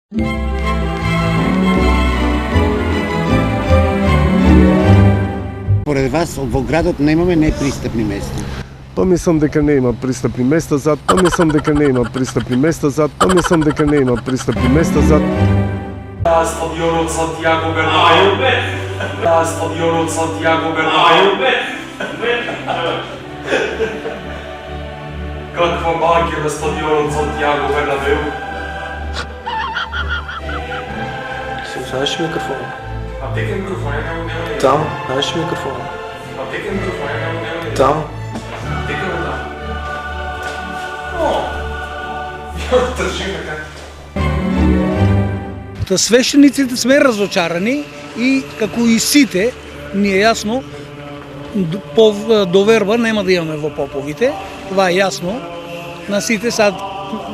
Поред вас во градот немаме непристапни места. Па мислам дека не има пристапни места зад, па мислам дека не има пристапни места зад, па мислам дека не има пристапни места зад. Стадионот Сантиаго Бернабеу. Стадионот Сантиаго Бернабеу. Каква магија на стадионот Сантиаго Бернабеу. Знаеш микрофон? А дека микрофон не. Там, знаеш микрофон? А дека микрофон не. Там. Дека да. О. Ја тржим така. Та свещениците сме разочарани и како и сите ни е јасно доверба нема да имаме во поповите. Това е јасно на сите. Сад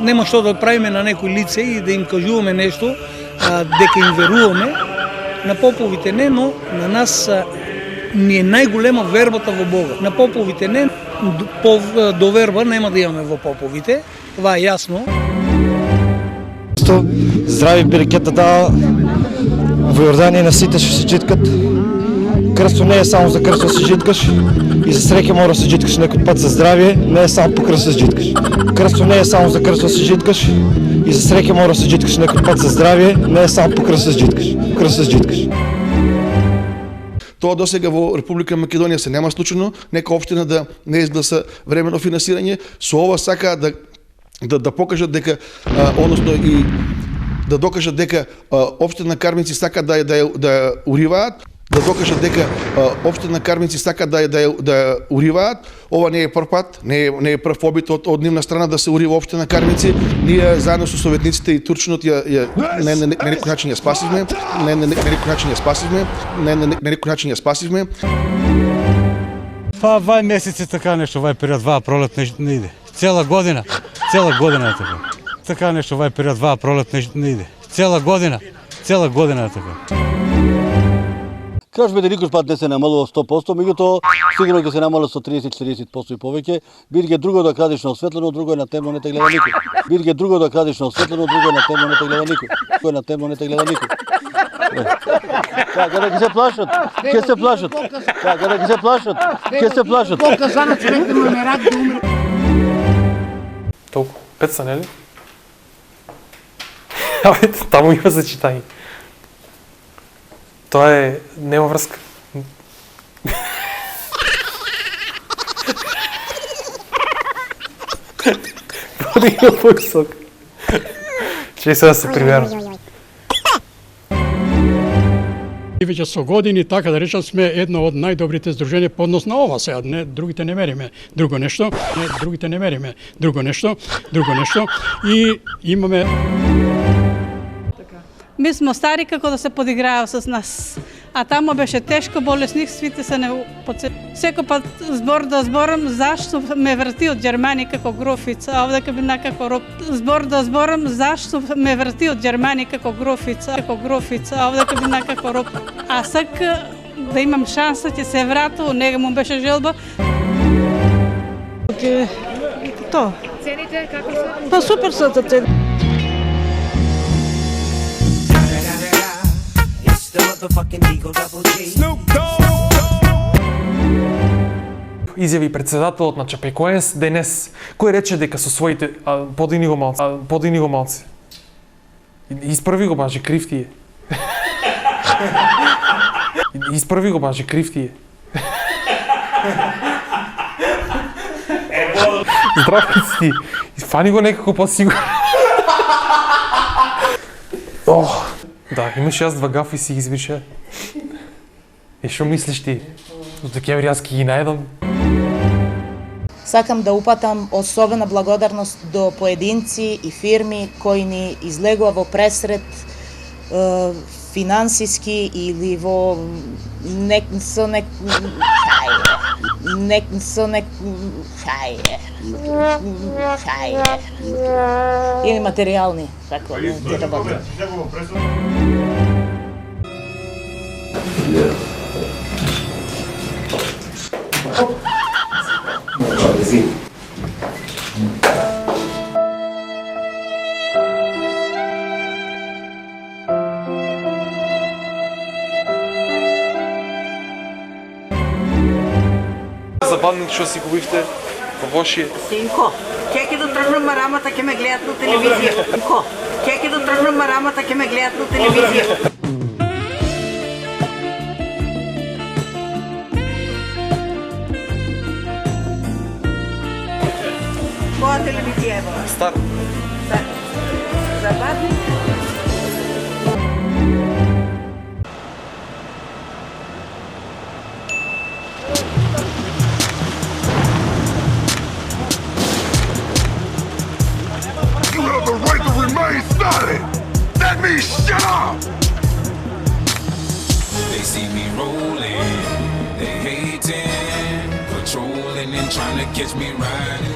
нема што да правиме на некој лице и да им кажуваме нешто дека им веруваме. На поповите не, но на нас ни е најголема вербата во Бога. На поповите не, доверба нема да имаме во поповите. Това е јасно. Здрави берекетата во Јорданија на сите што се джиткат. Крсто не е само за крсто се джиткаш и за среќа мора се джиткаш некој пат за здравје, не е само по крсто се джиткаш. Крсто не е само за крсто се джиткаш и за среќа мора се джиткаш некој пат за здравје, не е само по крсто се джиткаш. Крсто се джиткаш. Тоа досега во Република Македонија се нема случајно, нека општина да не изгласа временно финансирање, со ова сака да покажат дека односно и да докажат дека општина Карминци сака да ја уриваат, да докажат дека општина Карминци сака да ја уриваат. Ова не е прв пат, не е прв обид од нивна страна да се урива општина Карминци. Ние заедно со советниците и Турчинот ја на некој начин ја спасивме, на некој начин ја спасивме. Па вај месеци така нешто, вај период, вај пролет не иде. Цела година е така. Така нешто, вај период, вај пролет не иде. Цела година е така. Кражбите никош пат не се намалува 100%, меѓутоа сигурно ќе се намалува со 30-40% и повеќе. Бидејќи друго да крадеш на осветлено, друго е на темно, не те гледа никој. Бидејќи друго да крадеш на осветлено, друго е на темно, не те гледа никој. Кој е на темно, не те гледа никој. Така да ќе се плашат, ќе се плашат. Така да ќе се плашат, ќе се плашат. Показано човек да му рак да умре. Толку 500, нели? Абе, таму има зачитање. Тоа е нема врска. Подигна повисок. Че сега се примерам. И веќе со години, така да речам, сме едно од најдобрите здруженија по однос на ова сега, не другите не мериме. Друго нешто и имаме. Ми сме стари како да се подиграат с нас. А тамо беше тешко, болесник, свите се не секој пат збор да зборам зашто ме врати од Ѓерманија како грофица, а овде би како роб. Збор да зборам зашто ме врати од Ѓерманија како грофица, а овде би како роб. А сака да имам шанса ќе се врату, нега му беше желба. То. Цените како се? Па супер се цени. Изјави председателот на Чапекоенс денес, кој рече дека со своите подигни го малци. Исправи го баже, крив ти е. Исправи го баже, крив ти е. Здравици ти. Фани го некако по-сигурно. Да, имаш јас 2 гафи си извише. И што мислиш ти? До декември јас ќе ги најдам. Сакам да упатам особена благодарност до поединци и фирми кои ни излегува во пресред финансиски или во или материјални, како ќе работи. за бандник што си купивте во вашиот? Синко, ќе ќе да тргнам марамата, ќе ме гледат на телевизија. Синко, ќе да тргнам марамата, ќе ме гледат на телевизија. Која телевизија е била? Стар. Забавни. You have the right to remain silent. That means shut up. They see me rolling, they hating, patrolling and trying to catch me riding.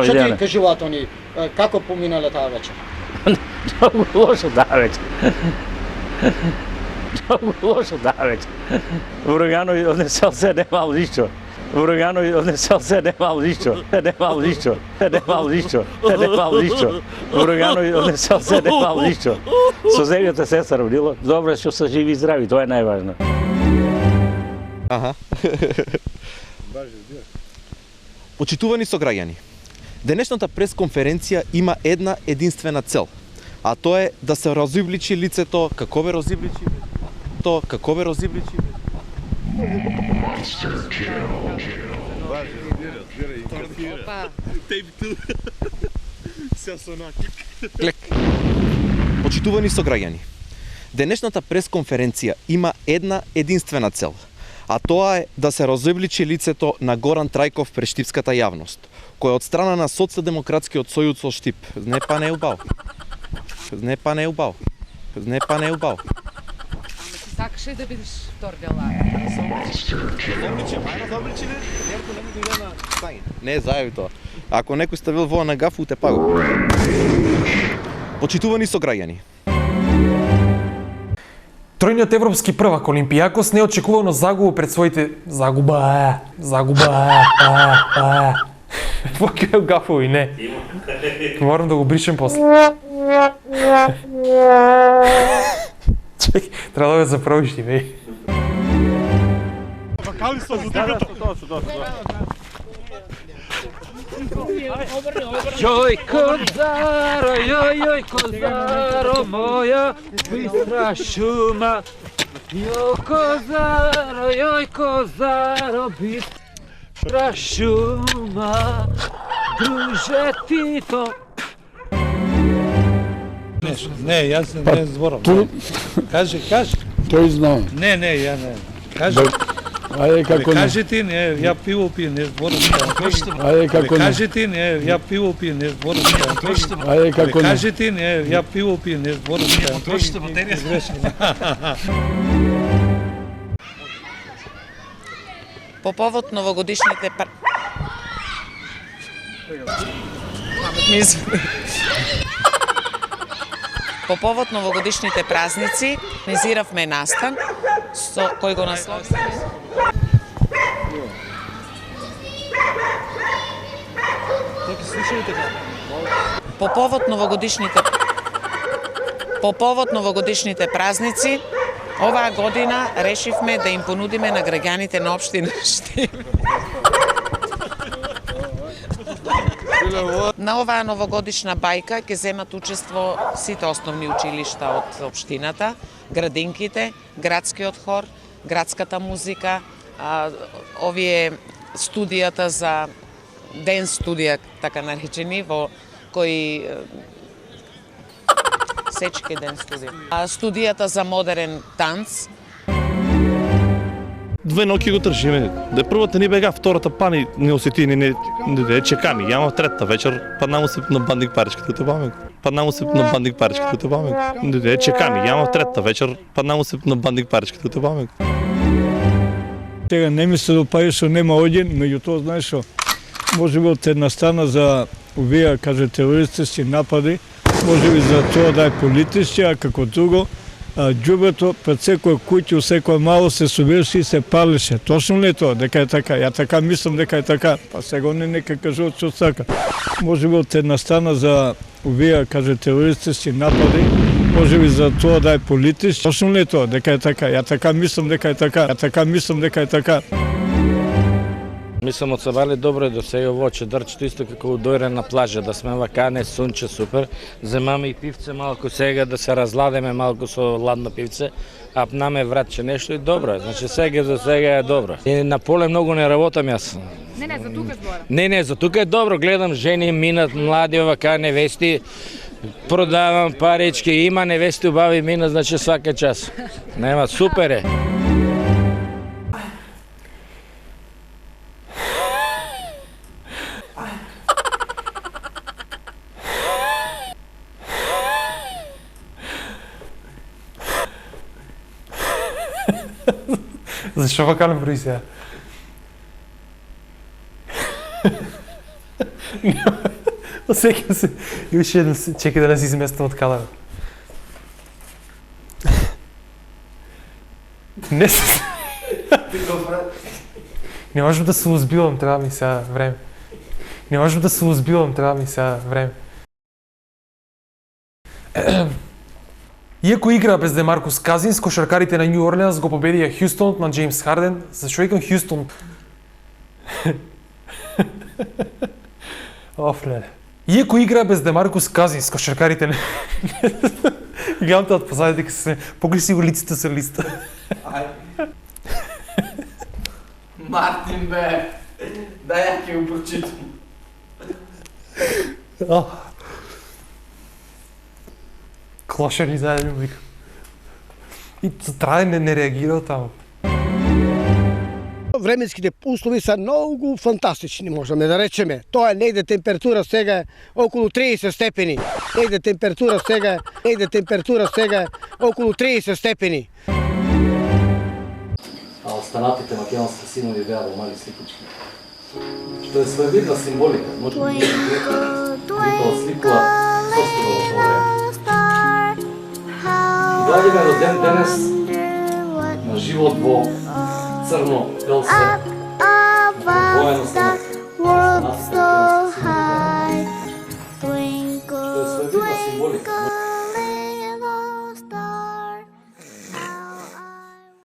Што ти кажуваат они? Како поминале таа вечер? Многу лошо таа вечер. Многу лошо таа вечер. Урагано однесел се немал ништо. Урагано однесел се немал ништо. Немал ништо. Немал ништо. Немал ништо. Урагано однесел се немал ништо. Со земјата се сравнило. Добре што се живи и здрави, тоа е најважно. Аха. Почитувани сограѓани, денешната пресконференција има една единствена цел, а тоа е да се разибличи лицето, како бе разибличи, како бе разибличи. Клек. Почитувани сограѓани, денешната пресконференција има една единствена цел, а тоа е да се разобличи лицето на Горан Трајков пред штипската јавност, кој од страна на Социјалдемократскиот сојуз со Штип. Не па не убаво. Не па не убаво. Не па не убаво. Ама ти сакаше да бидеш втор делар. Не, зајави тоа. Ако некој ставил во на гафу, те паго. Почитувани сограѓани, Тројниот европски првак Олимпијакос неочекувано загуба пред своите загуба. Покај гафови, не. Морам да го бришем после. Чек, треба да ме заправиш ти, бе. Бакали са за дигата. Јој козаро моја, бистра шума. Јој козаро, бистра шума. Друже Тито. Не, јас не зборам. Кажи. Тој знае. Не, ја не. Кажи. Ајде како не. Кажи ти, не, ја пиво пием, не зборам. Ајде како не. Кажи ти, не, ја пиво пием, не зборам. Ајде како не. Кажи ти, не, ја пиво пием, не зборам. По повод новогодишните По повод новогодишните празници организиравме настан со кој го насловивме. По повод новогодишните празници оваа година решивме да им понудиме на граѓаните на општина Штип на оваа новогодишна бајка ќе земат учество сите основни училишта од општината, градинките, градскиот хор, градската музика, овие студијата за ден студија, така наречени, во кои сечки ден студија. Студијата за модерен танц. Две ноќи го тржиме. Да првата ни бега, втората пани не осети, не чеками. Јама третата вечер, паднамо се на бандик паричката те баме. Паднамо се на бандик паричката те баме. Не чеками. Јама третата вечер, паднамо се на бандик паричката те баме. Тега не ми се допаѓа што нема оден, меѓутоа знаеш што, можеби од една страна за овие, каже, терористички напади, можеби за тоа да е политички, а како друго, џубето пред секој куќа, секој мало се собираше и се палеше. Точно ли е тоа? Дека е така? Ја така мислам дека е така. Па сега не нека кажуват што сака. Можеби од една страна за овие, каже, терористички напади, Може би за тоа да е политич. Точно ли е тоа, дека е така? Ја така мислам дека е така. Ја така мислам дека е така. Мислам, отсавали добро до сега ово чедърчето, исто како дојре на плажа, да сме вакане, сунче, супер. Земаме и пивце малко сега, да се разладеме малко со ладно пивце, а наме вратче нешто и добро. Значи сега за сега е добро. И на поле многу не работам јас. Не, за тука збора. Не, за тука е добро. Гледам жени минат, млади овака невести, продавам парички, има невести убави минат, значи свака час. Нема, супер е. Защо вака не брои сега? Осекам се. Имаше едно... Чекай да не си изместам от кадъра. Не се... Не можем да се узбивам, трябва ми сега време. Не можем да се узбивам, трябва ми сега време. Иако игра без Демаркус Казинс, кошаркарите на Нью Орлеанс го победија Хјустон на Джеймс Харден. Зашо викам Хјустон? Офле. Иако игра без Демаркус Казинс, кошаркарите на... Гледам те од позади дека се... Погледи си го лицето со листа. Мартин бе! Дай ја ќе го прочитам. Клошари заедно вика. И трае не реагирал таму. Временските услови са многу фантастични, можеме да речеме. Тоа е негде температура сега околу 30 степени. Негде температура сега околу 30 степени. А останатите македонски синови беа во мали сликички. Што е своевидна символика. Може би тоа сликува состава во тоа време. И доаѓаме до ден денес на живот во црно, пелсе, воено станат